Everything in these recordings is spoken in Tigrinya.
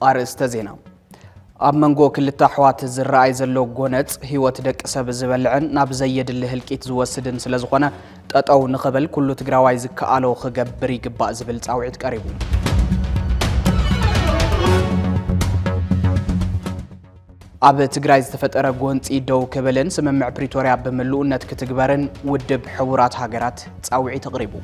አርእስተ ዜና አመንጎ ክልተ አሕዋት ዝረአይ ዘሎ ጎነጽ ህይወት ደቅ ሰብ ዝበልዕን ናብ ዘየድል ህልቂት ዝወስድን ስለዝኾነ ጠጠው ንኽብል ኩሉ ትግራዋይ ዝከኣሎ ክገብር ይግባእ ዝብል ጻውዒት ቀሪቡ ኣብ ትግራይ ዝተፈጠረ ጎንፂ ደው ክብልን ስምምዕ ፕሪቶሪያ ብምሉእነት ክትግበርን ውድብ ሕቡራት ሃገራት ጻውዒት ቀሪቡ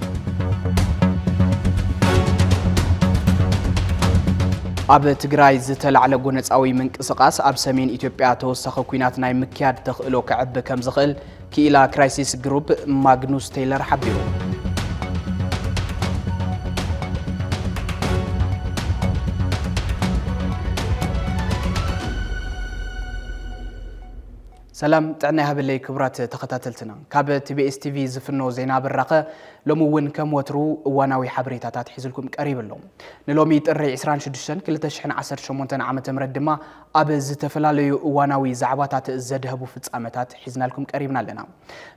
ኣብ ትግራይ ዝተልዓለ ጎነፃዊ ምንቅስቃስ ኣብ ሰሜን ኢትዮጵያ ተወሳኺ ኩናት ናይ ምክያድ ተኽእሎ ክዕቢ ከም ዝኽእል ክኢላ ክራይሲስ ግሩፕ ማግኑስ ቴይለር ሓቢሩ سلام تعنا هبلي كبرات تختاتلتنا كاب TBS TV زفنو زينا بالرقة لمون كم وترو واناوي حبريتات حيزلكم قريب لهم نلومي تري 26 كل تشحن 18 عام تمردما ابز تفلالي واناوي زعباتات زدهبو فصامتات حيزنا لكم قريبنا لنا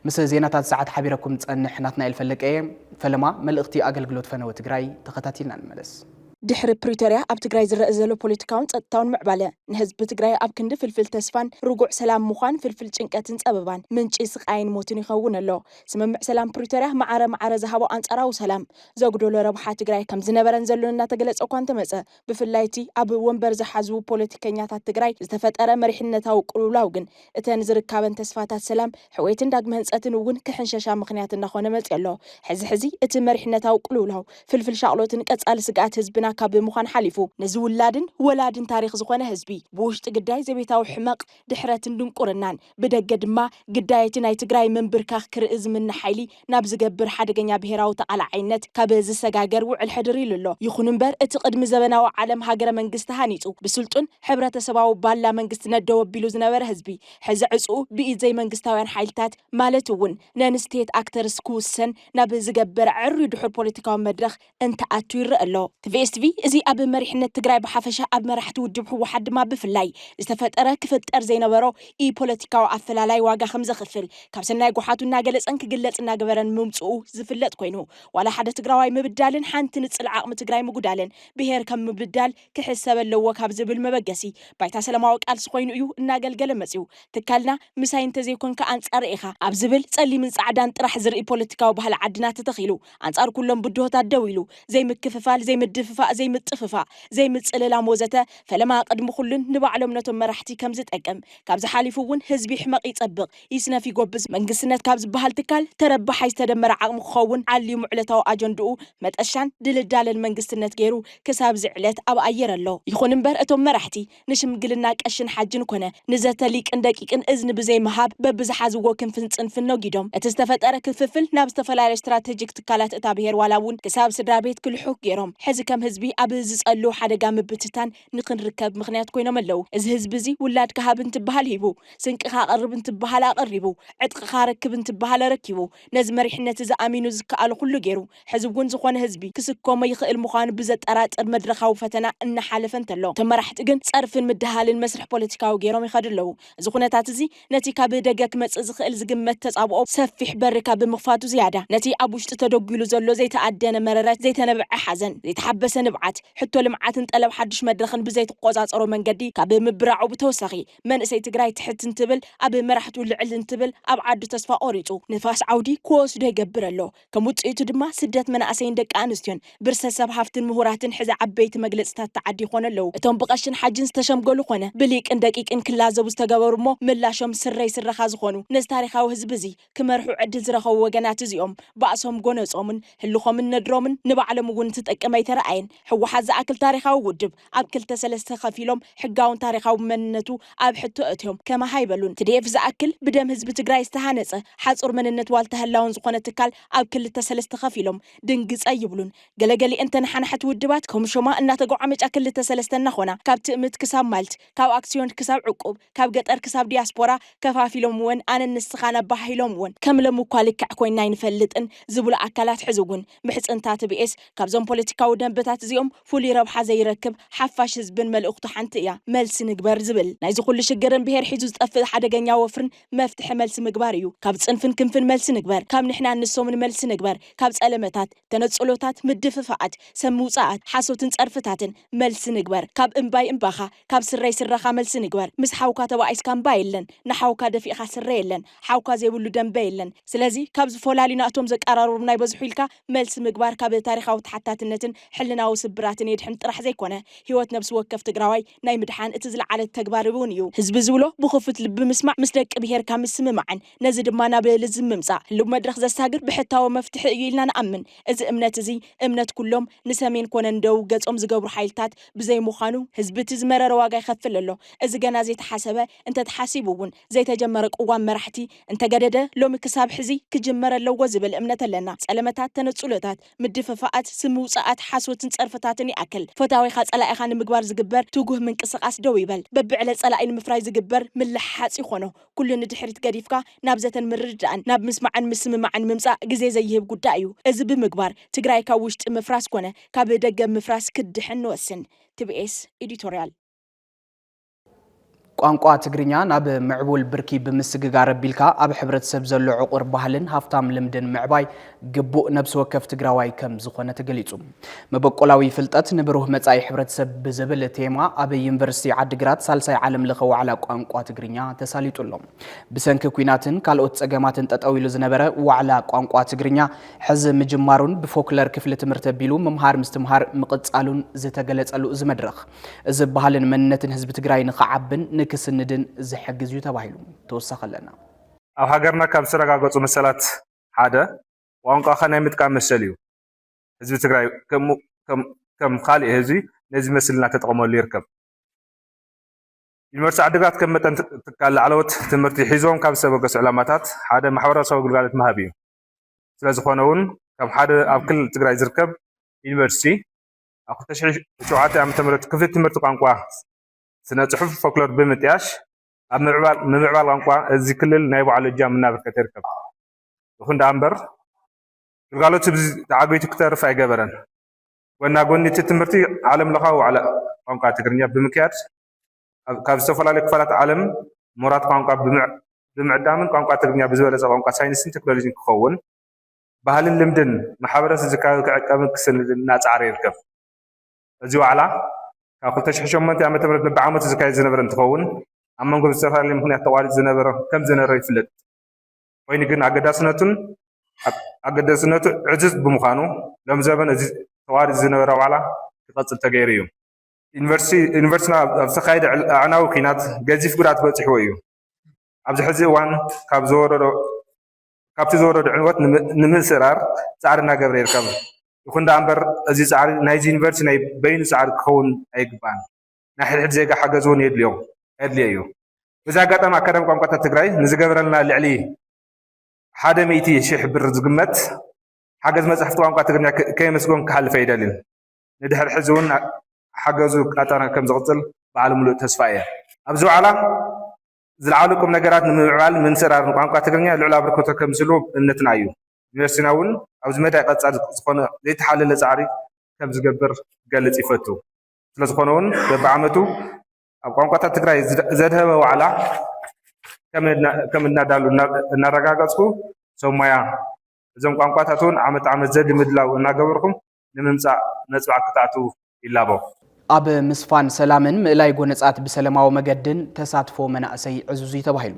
مثل زيناتات ساعات حبيركم تصنحناتنا الفلقيه فلما ملختي اغلغلوت فنو تግራይ تختاتيلنا نملس ድሕሪ ፕሪቶሪያ ኣብ ትግራይ ዝረአ ዘሎ ፖለቲካውን ጸጥታውን ምዕባለ ንህዝቢ ትግራይ ኣብ ክንዲ ፍልፍል ተስፋን ርጉዕ ሰላም ምዃን ፍልፍል ጭንቀትን ጸበባን ምንጪ ስቃይን ሞትን ይኸውን ኣሎ ስምምዕ ሰላም ፕሪቶሪያ ማዕረ ዝሃቦ አንጻራዊ ሰላም ዘጉደሎ ረብሓ ትግራይ ከም ዝነበረን ዘሎ እናተገለጸ እኳ እንተመጸ ብፍላይቲ ኣብ ወንበር ዝሓዙ ፖለቲከኛታት ትግራይ ዝተፈጠረ መሪሕነታዊ ቅልውላው ግን እተን ዝርከበን ተስፋታት ሰላም ሕወይትን ዳግመ ህንጸትን እውን ክሕንሸሻ ምኽንያት እናኾነ መጽእ ኣሎ ሕዚ እቲ መሪሕነታዊ ቅልውላው ፍልፍል ሻቅሎትን ቀጻሊ ስጋት ህዝብና ካብ ምዃን ሓሊፉ ነዚ ውላድን ወላድን ታሪኽ ዝኾነ ህዝቢ ብውሽጢ ግዳይ ዘቤታዊ ሕመቕ ድሕረትን ድንቁርናን ብደገ ድማ ግዳይቲ ናይ ትግራይ መንብርካኽ ክርኢ ዝምነ ሓይሊ ናብ ዝገብር ሓደገኛ ብሄራዊ ተቓላዓይነት ካብ ዝሰጋገር ውዕል ሕድር ኢሉ ኣሎ ይኹን እምበር እቲ ቅድሚ ዘበናዊ ዓለም ሃገረ መንግስቲ ሃኒፁ ብስልጡን ሕብረተሰባዊ ባላ መንግስቲ ነደው ኣቢሉ ዝነበረ ህዝቢ ሕዚ ዕፁ ብኢድ ዘይ መንግስታውያን ሓይልታት ማለት እውን ነንስቴት ኣክተርስ ክውሰን ናብ ዝገበር ዕርዩ ድሑር ፖለቲካዊ መድረኽ እንተኣቱ ይረአ ኣሎ TVS እዚ ኣብ መሪሕነት ትግራይ ብሓፈሻ ኣብ መራሕቲ ውድብ ሕወሓት ድማ ብፍላይ ዝተፈጠረ ክፍጠር ዘይነበሮ ፖለቲካዊ ኣፈላላይ ዋጋ ከም ዘኽፍል ካብ ሰናይ ጎሓቱ እናገለጸን ክግለጽ እናገበረን ምምጽኡ ዝፍለጥ ኮይኑ ዋላ ሓደ ትግራዋይ ምብዳልን ሓንቲ ንጽል ዓቕሚ ትግራይ ምጉዳልን ብሄር ከም ምብዳል ክሕሰብ ኣለዎ ካብ ዝብል መበገሲ ባይታ ሰላማዊ ቃልሲ ኮይኑ እዩ እናገልገለ መጽኡ ትካልና ምሳይ እንተዘይኮንካ አንጻር ኢኻ ኣብ ዝብል ጸሊምን ጻዕዳን ጥራሕ ዝርኢ ፖለቲካዊ ባህሊ ዓድና ተተኺሉ አንጻር ኩሎም ብድሆታት ደው ኢሉ ዘይምክፍፋል ዘይምድፍፋ ዘይምጥፍፋ ዘይምጽልላ ሞዘተ ፈለማ ቀድሙ ኩሉን ንባዕሎም ነቶም መራሕቲ ከም ዝጠቅም ካብ ዝሓሊፉ እውን ህዝቢ ሕመቕ ይጸብቕ ይስነፍ ይጎብዝ መንግስትነት ካብ ዝበሃል ትካል ተረባሓይ ዝተደመረ ዓቕሚ ክኸውን ዓልዩ ሙዕለታዊ ኣጀንድኡ መጠሻን ድልዳለን መንግስትነት ገይሩ ክሳብ ዝዕለት ኣብ ኣየር ኣሎ ይኹን እምበር እቶም መራሕቲ ንሽምግልና ቀሽን ሓጅን ኮነ ንዘተ ሊቅን ደቂቅን እዝኒ ብዘይ መሃብ በብዝሓዝዎ ክንፍን ጽንፍን ነጊዶም እቲ ዝተፈጠረ ክፍፍል ናብ ዝተፈላለዩ ስትራቴጂክ ትካላት እታ ብሄር ዋላ እውን ክሳብ ስድራ ቤት ክልሑቅ ገይሮም ሕዚ ከም ህዝቢ ኣብ ዝጸሉ ሓደጋ ምብትታን ንኽንርከብ ምኽንያት ኮይኖም ኣለዉ እዚ ህዝቢ እዚ ውላድ ካሃብ እንትበሃል ሂቡ ስንቅኻ ቀርብ እንትበሃል ኣቐሪቡ ዕጥቅኻ ረክብ እንትበሃል ረኪቡ ነዚ መሪሕነት ዝኣሚኑ ዝከኣሉ ኩሉ ገይሩ ሕዚ እውን ዝኾነ ህዝቢ ክስኮሞ ይኽእል ምዃኑ ብዘጠራጥር መድረኻዊ ፈተና እናሓለፈ እንተሎ እቶም መራሕቲ ግን ጸርፍን ምድሃልን መስርሕ ፖለቲካዊ ገይሮም ይኸዱ ኣለዉ እዚ ኩነታት እዚ ነቲ ካብ ደገ ክመጽእ ዝኽእል ዝግመት ተጻብኦ ሰፊሕ በሪ ካብ ብምኽፋቱ ዝያዳ ነቲ ኣብ ውሽጢ ተደጊሉ ዘሎ ዘይተኣደነ መረረት ዘይተነብዐ ሓዘን ዘይተሓበሰ ንብዓት ሕቶ ልምዓትን ጠለብ ሓድሽ መድረኽን ብዘይ ተቆጻጸሮ መንገዲ ካብ ምብራዑ ብተወሳኺ መንእሰይ ትግራይ ትሕት እንትብል ኣብ መራሕቱ ልዕል እንትብል ኣብ ዓዱ ተስፋ ቆሪጹ ንፋስ ዓውዲ ክወስዶ ይገብር ኣሎ ከም ውጽኢቱ ድማ ስደት መናእሰይን ደቂ ኣንስትዮን ብርሰሰብ ሃፍትን ምሁራትን ሕዚ ዓበይቲ መግለጽታት ተዓዲ ይኾኑ ኣለዉ እቶም ብቐሽን ሓጅን ዝተሸምገሉ ኾነ ብሊቅን ደቂቅን ክላዘቡ ዝተገበሩ እሞ ምላሾም ስረይ ስረኻ ዝኾኑ ነዚ ታሪኻዊ ህዝቢ እዚ ክመርሑ ዕድል ዝረኸቡ ወገናት እዚኦም ባእሶም ጎነጾምን ህልኾምን ነድሮምን ንባዕሎም እውን ትጠቅመ ኣይተረኣየን ሕወሓት ዝኣክል ታሪኻዊ ውድብ ኣብ ክልተ ሰለስተ ኸፊሎም ሕጋውን ታሪኻዊ መንነቱ ኣብ ሕቶ እትዮም ከማ ሃይበሉን TDF ዝኣክል ብደም ህዝቢ ትግራይ ዝተሃነጸ ሓጹር መንነት ዋልታ ህላውን ዝኾነ ትካል ኣብ ክልተ ሰለስተ ኸፊሎም ድንግጸ ይብሉን ገለገሊ እንተን ሓናሕት ውድባት ከምሾማ እናተጓዓመጫ ክልተ ሰለስተ እናኾና ካብ ትእምት ክሳብ ማልት ካብ ኣክሲዮን ክሳብ ዕቁብ ካብ ገጠር ክሳብ ዲያስፖራ ከፋፊሎም እውን ኣነ ንስኻና ባሂሎም እውን ከምሎም እኳ ልክዕ ኮይና ይንፈልጥን ዝብሉ ኣካላት ሕዚ እውን ብሕፅንታ TBS ካብዞም ፖለቲካዊ ደንብታት ቁፅዓት እዚኦም ፍሉይ ረብሓ ዘይረክብ ሓፋሽ ህዝብን መልእኽቱ ሓንቲ እያ መልሲ ንግበር ዝብል ናይዚ ኩሉ ሽግርን ብሄር ሒዙ ዝጠፍእ ሓደገኛ ወፍርን መፍትሒ መልሲ ምግባር እዩ ካብ ፅንፍን ክንፍን መልሲ ንግበር ካብ ንሕና ንሶምን መልሲ ንግበር ካብ ጸለመታት ተነጽሎታት ምድፍፋዓት ሰምውጻዓት ሓሶትን ጸርፍታትን መልሲ ንግበር ካብ እምባይ እምባኻ ካብ ስረይ ስረኻ መልሲ ንግበር ምስ ሓውካ ተባኢስካ እምባ የለን ንሓውካ ደፊእኻ ስረ የለን ሓውካ ዘይብሉ ደንበ የለን ስለዚ ካብ ዝፈላልዩ ናእቶም ዘቀራርቡ ናይ በዝሑ ኢልካ መልሲ ምግባር ካብ ታሪኻዊ ተሓታትነትን ሕልናዊ ስብራትን የድሕን ጥራሕ ዘይኮነ ህይወት ነብሲ ወከፍ ትግራዋይ ናይ ምድሓን እቲ ዝለዓለ ተግባር እውን እዩ ህዝቢ ዝብሎ ብኽፉት ልቢ ምስማዕ ምስ ደቂ ብሄርካ ምስምማዕን ነዚ ድማ ናብ ልዝም ምምጻእ ህልው መድረኽ ዘሳግር ብሕታዊ መፍትሒ እዩ ኢልና ንኣምን እዚ እምነት እዚ እምነት ኩሎም ንሰሜን ኮነ እንደው ገጾም ዝገብሩ ሓይልታት ብዘይ ምዃኑ ህዝቢ እቲ ዝመረረ ዋጋ ይኸፍል ኣሎ እዚ ገና ዘይተሓሰበ እንተተሓሲቡ እውን ዘይተጀመረ ቅዋም መራሕቲ እንተገደደ ሎሚ ክሳብ ሕዚ ክጅመር ኣለዎ ዝብል እምነት ኣለና ጸለመታት ተነጽሎታት ምድፍፋዓት ስምውጻዓት ሓሶትን ጸርፍታትን ይኣክል ፈታዊኻ ጸላኢኻ ንምግባር ዝግበር ትጉህ ምንቅስቓስ ደው ይበል በብዕለ ጸላኢ ንምፍራይ ዝግበር ምልሕሓጽ ይኾኖ ኩሉ ንድሕሪት ገዲፍካ ናብ ዘተን ምርድዳእን ናብ ምስማዕን ምስምማዕን ምምጻእ ግዜ ዘይህብ ጉዳይ እዩ እዚ ብምግባር ትግራይ ካብ ውሽጢ ምፍራስ ኮነ ካብ ደገ ምፍራስ ክድሕን ንወስን TBS ኤዲቶሪያል ቋንቋ ትግርኛ ናብ ምዕቡል ብርኪ ብምስግጋር ቢልካ ኣብ ሕብረተሰብ ዘሎ ዕቁር ባህልን ሃፍታም ልምድን ምዕባይ ግቡእ ነብሲ ወከፍ ትግራዋይ ከም ዝኾነ ተገሊጹ መበቆላዊ ፍልጠት ንብሩህ መጻኢ ሕብረተሰብ ብዝብል ቴማ ኣብ ዩኒቨርሲቲ ዓዲግራት ሳልሳይ ዓለም ለኸ ዋዕላ ቋንቋ ትግርኛ ተሳሊጡሎም ብሰንኪ ኩናትን ካልኦት ጸገማትን ጠጠው ኢሉ ዝነበረ ዋዕላ ቋንቋ ትግርኛ ሕዚ ምጅማሩን ብፎክለር ክፍሊ ትምህርቲ ኣቢሉ ምምሃር ምስትምሃር ምቕጻሉን ዝተገለጸሉ እዚ መድረኽ እዚ ባህልን መንነትን ህዝቢ ትግራይ ንኸዓብን ንክስንድን ዝሕግዝ እዩ ተባሂሉ ተወሳኺ ኣለና ኣብ ሃገርና ካብ ዝተረጋገፁ መሰላት ሓደ ቋንቋ ናይ ምጥቃም መሰል እዩ ህዝቢ ትግራይ ከም ካልእ ህዝቢ ነዚ መስልና ተጠቅመሉ ይርከብ ዩኒቨርሲቲ ዓዲግራት ከም መጠን ትካል ላዕለዎት ትምህርቲ ሒዞም ካብ ዝተበገሱ ዕላማታት ሓደ ማሕበረሰባዊ ግልጋሎት ምሃብ እዩ ስለዝኾነ እውን ከም ሓደ ኣብ ክልል ትግራይ ዝርከብ ዩኒቨርሲቲ ኣብ 2007 ዓ.ም ክፍሊ ትምህርቲ ቋንቋ ስነ ጽሑፍ ፎክሎር ብምጥያሽ ኣብ ምዕባል ቋንቋ እዚ ክልል ናይ ባዕሉ እጃም እናበርከተ ይርከብ ይኹን እምበር ግልጋሎት ተዓቢቱ ክተርፍ ኣይገበረን ወና ጎኒ እቲ ትምህርቲ ዓለም ለኻዊ ዋዕላ ቋንቋ ትግርኛ ብምክያድ ካብ ዝተፈላለዩ ክፋላት ዓለም ሙራት ቋንቋ ብምዕዳምን ቋንቋ ትግርኛ ብዝበለፀ ቋንቋ ሳይንስን ቴክኖሎጂን ክኸውን ባህልን ልምድን ማሕበረሰብ ዝካየዱ ክዕቀብን ክስንድን እናፃዕረ ይርከብ እዚ ዋዕላ ካብ 2008 ዓ.ም በብዓመቱ ዝካየድ ዝነበረ እንትኸውን ኣብ መንጎ ዝተፈላለዩ ምክንያት ተቋሪፁ ዝነበረ ከም ዝነበረ ይፍለጥ ኮይኑ ግን ኣገዳስነቱ ዕዙዝ ብምዃኑ ሎም ዘበን እዚ ተቋሪፁ ዝነበረ ዋዕላ ክቐፅል ተገይሩ እዩ ዩኒቨርሲቲና ኣብ ዝተኻየደ ኣዕናዊ ኩናት ገዚፍ ጉድኣት በፂሕዎ እዩ ኣብዚ ሕዚ እዋን ካብቲ ዝወረዱ ዕንወት ንምስራር ፃዕሪ እናገበረ ይርከብ ይኹን እምበር እዚ ፃዕሪ ናይዚ ዩኒቨርሲቲ ናይ በይኑ ፃዕሪ ክኸውን ኣይግባእን ናይ ሕድሕድ ዜጋ ሓገዝ እውን የድልዮ እዩ በዚ ኣጋጣሚ ኣካዳሚ ቋንቋታት ትግራይ ንዝገበረልና ልዕሊ 100,000 ብር ዝግመት ሓገዝ መፅሕፍቲ ቋንቋ ትግርኛ ከየመስጎን ክሓልፈ ኣይደልን ንድሕሪ ሕዚ እውን ሓገዙ ኣጠና ከም ዝቕፅል በዓል ሙሉእ ተስፋ እየ ኣብዚ ዋዕላ ዝለዓሉ ቁም ነገራት ንምዕባል ምንስራር ቋንቋ ትግርኛ ልዑል ኣበርክቶ ከም ዝህልዎ እምነትና እዩ ዩኒቨርሲቲና እውን ኣብዚ መዳይ ቀጻሊ ዝኾነ ዘይተሓለለ ፃዕሪ ከም ዝገብር ዝገልጽ ይፈቱ ስለዝኾነ እውን በብዓመቱ ኣብ ቋንቋታት ትግራይ ዘድሃበ ዋዕላ ከም እናዳሉ እናረጋገፅኩ ሰብ ሞያ እዞም ቋንቋታት እውን ዓመት ዘድ ምድላው እናገበርኩም ንምምፃእ ነፅባዕ ክታዕቱ ይላቦ ኣብ ምስፋን ሰላምን ምእላይ ጎነጻት ብሰላማዊ መገድን ተሳትፎ መናእሰይ ዕዙዝ ተባሂሉ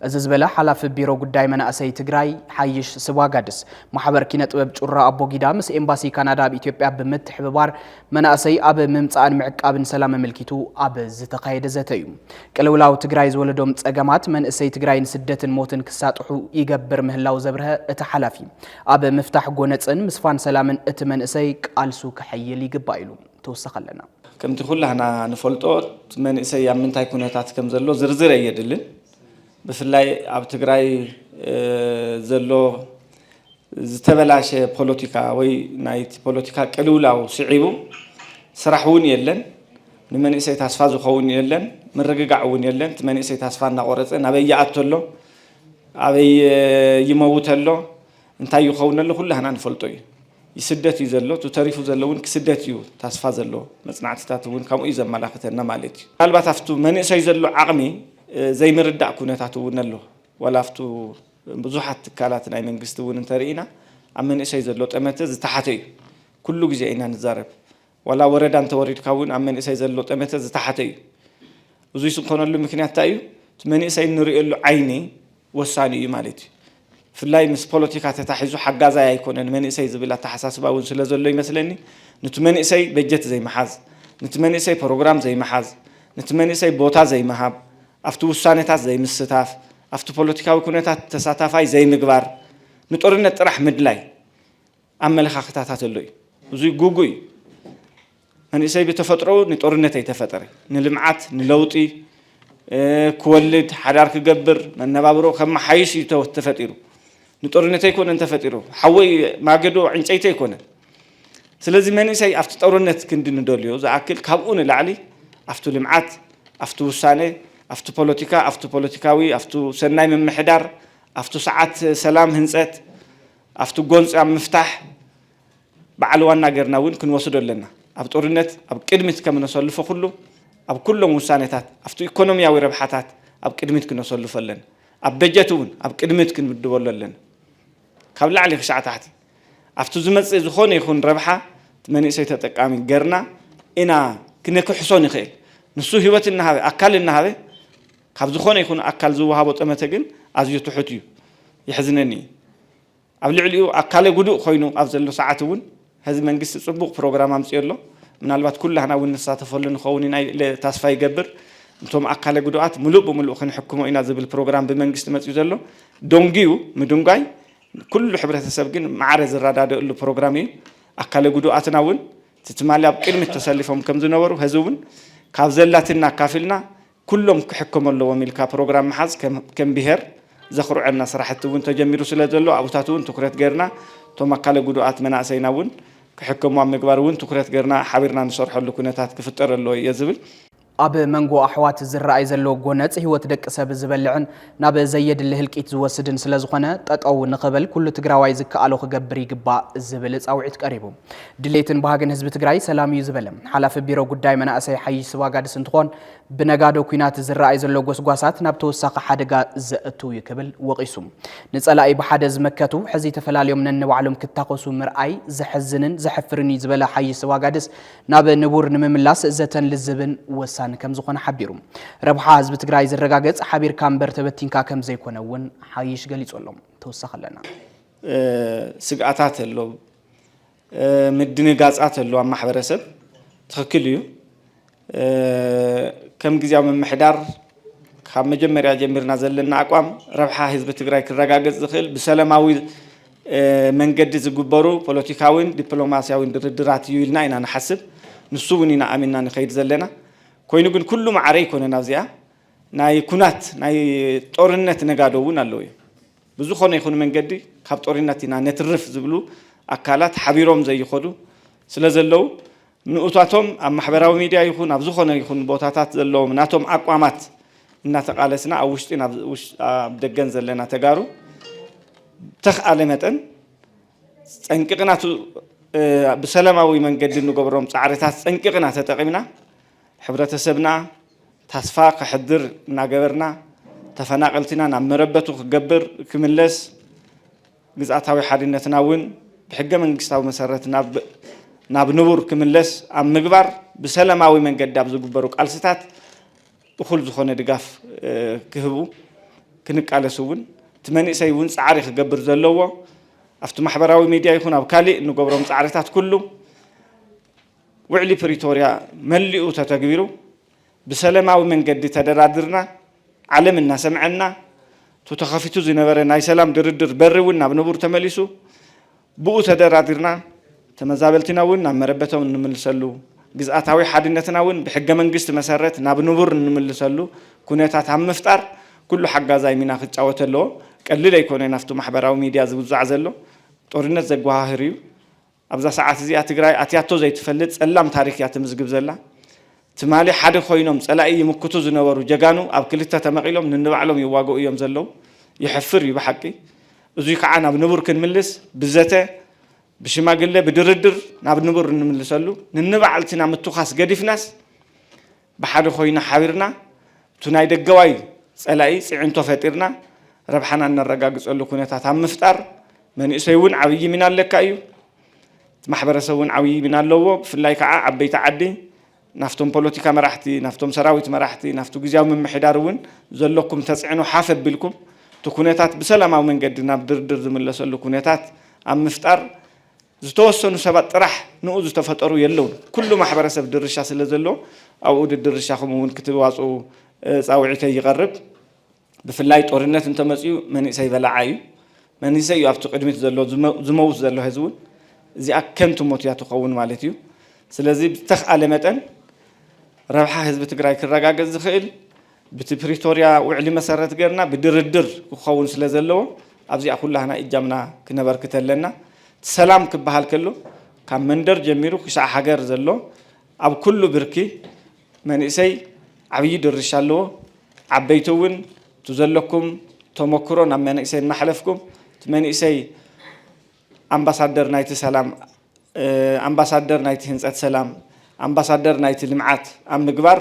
እዚ ዝበለ ሓላፊ ቢሮ ጉዳይ መናእሰይ ትግራይ ሓይሽ ስዋጋድስ ማሕበር ኪነ ጥበብ ጩራ ኣቦጊዳ ምስ ኤምባሲ ካናዳ ኣብ ኢትዮጵያ ብምትሕብባር መናእሰይ ኣብ ምምፃእን ምዕቃብን ሰላም መልኪቱ ኣብ ዝተኻየደ ዘተ እዩ ቅልውላው ትግራይ ዝወለዶም ጸገማት መንእሰይ ትግራይ ንስደትን ሞትን ክሳጥሑ ይገብር ምህላው ዘብርሀ እቲ ሓላፊ ኣብ ምፍታሕ ጎነፅን ምስፋን ሰላምን እቲ መንእሰይ ቃልሱ ክሕይል ይግባእ ኢሉ ተወሳኺ ኣለና ከምቲ ኩላህና ንፈልጦ መንእሰይ ኣብ ምንታይ ኩነታት ከም ዘሎ ዝርዝር የድልን ብፍላይ ኣብ ትግራይ ዘሎ ዝተበላሸ ፖለቲካ ወይ ናይቲ ፖለቲካ ቅልውላው ስዒቡ ስራሕ እውን የለን ንመንእሰይ ተስፋ ዝኸውን የለን ምርግጋዕ እውን የለን እቲ መንእሰይ ተስፋ እናቆረፀ ናበይ ይኣተሎ ኣበይ ይመውተሎ እንታይ ይኸውን ኣሎ ኩላህና ንፈልጦ እዩ يسدت يزلو تتريفو زلون كسدت يو تصفى زلو مصنعات تاتون كم إذا ملاختنا مالتي قلبا تفتو من يسيزلو عقمي زي مردع كونتاتو ونلو ولا فتو بزوحات كالاتنا من قستون انترينا أما من يسيزلو تمتز تحتي كل جزء إنا نزارب ولا ورد أنت وريد كون أما من يسيزلو تمتز تحتي وزي سبحان الله ممكن تايو من يسيز نري له عيني وساني مالتي في الله مس بوليتيكا تتحيزو حجازا يكون من يسيز بلا تحساس باون سلازلو يمثلني نتمنى يسي بجت زي محاز نتمنى يسي بروجرام زي محاز نتمنى يسي بوتا زي مهاب أفتو وسانيتات زي مستاف أفتو بوليتيكا وكونتات تساتافاي زي مقبار نتورنا ترح مدلاي أما لخاختات اللوي وزي جوجوي من يسي بتفترو نتورنا تيتفتري نلمعات نلوطي كولد حرارك جبر من نبابرو خم حيش يتفتيرو نتورنا تيكون أنت فتيرو حوي ما قدو عنشي تيكون سلازم من يسي أفتو تورنا تكندين دوليو زعكل كابون العلي أفتو لمعات أفتو وساني أفتو بوليتيكاوي أفتو سناي من محدار أفتو ساعات سلام هنسات أفتو جونس عم مفتاح بعلوانا جرناون كن وصلوا لنا أفتو رنت أب كدمت كم نصلف كله أب كله مساندات أفتو إقتصادية وربحات أب كدمت كن نصلف لنا أب بجتون أب كدمت كن بدول لنا قبل عليه خشعة تحتي أفتو زمت زخون يكون ربحة تمني سيتك عامل جرنا إنا كنا كحصون خيل نسوه هوت النهار أكل النهار خبز خونه يكون أكل زوها بتأمتجن أزيو تحتيو يحزنني قبل عليو أكل جدو خينو أفضل ساعتون هذا من قصة صبوق برنامج أمسيرله من الوقت كله هنا والنسات فلنا خونينا لتصفي جبر انتم أكل جدوات ملوب خن حكموا إن هذا بالبرنامج بمن قصة مسيرله دونجيو مدونجاي كل حبرة السبقين معرض الرادار له برنامجي أكل جدواتنا ون تتمالي بكلمة تسلفهم كم زنورو هزون كافزلاتنا كافلنا كلهم كحكم الله وملكا برنامج محاز كم بهر زخروا عنا صراحة وانت جميرو سلازلو أو تاتون تكرت جرنا ثم قال جدوات منا سيناون كحكم ومقبار وين تكرت جرنا حبرنا نشرح له كنتات كفتر الله يزبل أب منجو أحوات الزرع يزلو جونات هو تدك سب الزبلعن ناب زيد اللي هلكيت زوسدن سلازخنا أو نقبل كل تجراوي زك على خجبري جبا الزبلت أو عيد قريبهم دليتن بهاجن حزب تجراي سلام يزبلم حلف بيرو قد دايما أسي حي سوا قاد سنتخون بنجادو كينات الزرع يزلو جوسات نبتو ساق حدقة زقتو يكبل وقيسوم نسأل أي بحدز مكتو حزي تفلال يوم نن وعلم كتاقصو مرأي زحزنن زحفرني زبلا حي سوا قادس ناب نبور نمملاس زتن للزبن وسان كم زخنا حبيرهم ربح حزب تجراي زرقاقت حبير كامبر تبتين كم زي كونون حيش قليل صلهم توسخ لنا سقعات اللو مدني قاصات اللو عم حبرسب تخكليو كم جزء من محدار خام مجمر جمرنا زلنا أقوام ربح حزب تجراي كرقاقت زخيل بسلاماوي من قد زجبرو بوليتيكاوين دبلوماسياوين دراتيو لنا إن أنا حسب نسوونينا أميننا نخير زلنا كوينو كن كل معري كونه نازيا ناي كونات ناي طورنت نغادوون اللوي بزو خونه يكون من قدي خاب طورنتنا نترف زبلو أكالات حبيروم زي يخدو سلازلو نؤتاتهم أم محبراو ميديا يكون أبزو خونه يكون بوتاتات زلو مناتهم أقوامات ناتقالسنا أو وشتين وش بدقن زلنا تجارو تخ علمتن انكقنا بسلاماوي من قدي نقبرهم تعريتات انكقنا تتقيمنا حبرة سبنا تصفاق حدر ناجبرنا تفناقلتنا نمربته جبر كملس جزءاتها حدينا تناون بحجة من قصة مسارتنا نابنور كملس عم مقبر بسلاماوي من قد أبزو جبروك ألستات وخل زخونة دقاف كهبو كنك على سون تمني سيون عارف جبر زلوا أفتح محبراوي ميديا يكون أبكالي إنه جبرهم عارفات كله وعلي بريتوريا ملئوا تتجبروا بسلامة ومن قد تدرادرنا علمنا سمعنا تتخفتوا زنبرنا سلام دردر برّونا بنبور تملسوا بقوا تدرادرنا تمزابلتنا ونا مربتهم نملسلو جزءاتها حدينتنا ون بحجة من قست مسارات نبنبور نملسلو كونتات هم مفتار كل حاجة زي منا خد جوات اللو قليل يكون نفتو محبراو ميديا زوزع زلو طورنا زجوها هريو أبزا ساعات زي أتجري أتياتو زي تفلت سلام تاريخ ياتمزجب زلا تمالي حد خوينهم سلاقي مكتوز نورو جانو أب كلتا تمقيلهم ننبعلهم يواجو يوم زلوا يحفر يبحكي وزيك عنا بنبور كن ملس بزته بشماغله بدردر ناب نبر نملسلو ننبعلتنا متخاس قديفناس بحد خوينا حبيرنا تناي دغواي صلاي صعنتو فطيرنا ربحنا نرغاغصلو كونيتات مفتار من اسيون عبي من اللكايو محبرسون عبي من اللو فلاي كዓ عبيت عدي نافتم بوليتيكا مراحتي نافتم سراويت مراحتي نافتو غزياو ممحدارون زلكم تصعنو حافب بالكم تكونيتات بسلاماو منقدنا بدردر زملسلو كونيتات مفتار ዝተወሰኑ ሰባት ጥራሕ ንኡ ዝተፈጠሩ የለውን ኩሉ ማሕበረሰብ ድርሻ ስለ ዘሎ ኣብኡ ድርሻ ከምውን ክትዋጹ ጻውዒተ ይቀርብ ብፍላይ ጦርነት እንተመጽዩ መንእሰይ በላዓዩ መንእሰይ ኣብቲ ቅድሚት ዘሎ ዝመውት ዘሎ ህዝቡን እዚኣ ከንቱ ሞትያ ትኸውን ማለት እዩ ስለዚ ብተኽኣለ መጠን ረብሓ ህዝቢ ትግራይ ክረጋገጽ ዝኽእል ብቲ ፕሪቶሪያ ውዕሊ መሰረት ገርና ብድርድር ክኸውን ስለ ዘለዎ ኣብዚኣ ኩላህና እጃምና ክነበርክተለና سلام كبهال كله كم مندر جميرو كشع حجر زلوا أب كله بركي من إسي عبيد الرشالو عبيتون تزلكم تمكرون أم من إسي محلفكم من إسي أمباسادر نايت سلام أمباسادر نايت هنس سلام أمباسادر نايت المعات أم نجبر